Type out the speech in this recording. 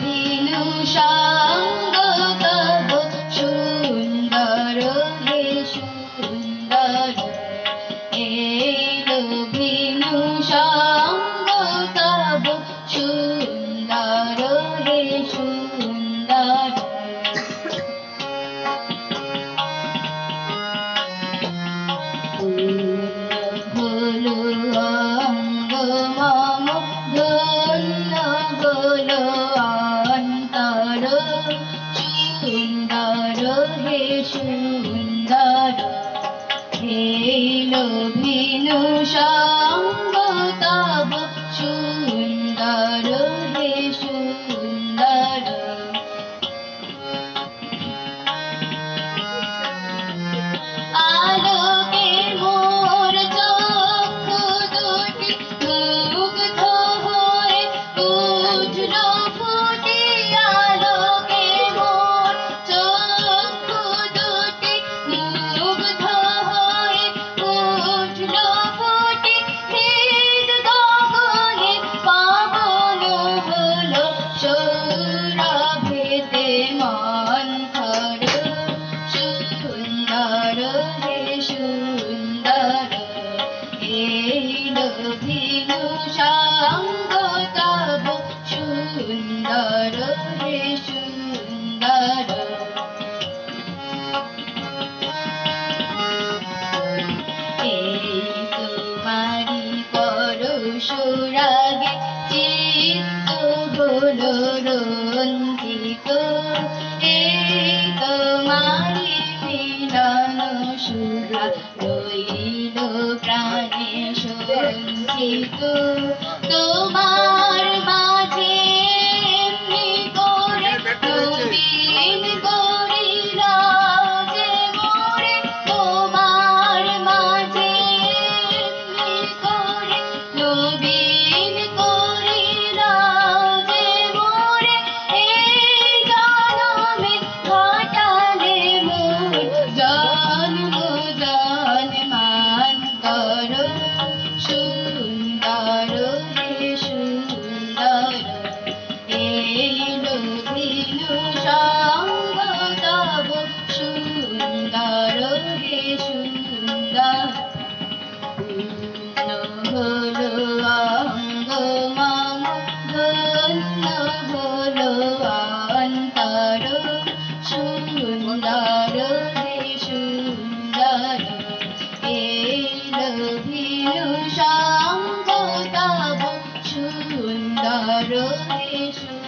venue সাঙ্গ তব সুন্দর হে সুন্দর এলো ভিনু সাঙ্গ তব সুন্দর হে সুন্দর হলো অঙ্গ মম ধন্য হলো অন্তর সুন্দর হে সুন্দর এলো ভিনু সঙ্গ তব সুন্দর হে সুন্দর আলোকে মোর চক্ষু দুটি মুগ্ধ হয়ে উঠল ফুটে আলোকে মোর চক্ষু দুটি মুগ্ধ হয়ে উঠল ফুটে হৃদ গগনে পাবন হলো সৌরভেতে মন্থর সুন্দর হে সুন্দর এলো ভিনু সঙ্গ তব সুন্দর হে সুন্দর এই তোমারি পরশুরাগে চিত্ত হলো রঞ্জিত এই তোমারি মিলন সুরা রইল প্রাণে সঞ্চিত তোমার মাঝে এমনি করে নবীন করিলা যে মোরে তোমার মাঝে এমনি করে নবীন করিলা যে মোরে এই জনমে ঘটালে মোর জন্ম জন্মান্তর সুন্দর হে সুন্দর এলো ভিনু সঙ্গ তব সুন্দর হে সুন্দর হলো অঙ্গ মম ধন্য হলো অন্তর সুন্দর হে সুন্দর এলো ভিনু সঙ্গ তব সুন্দর হে সুন্দর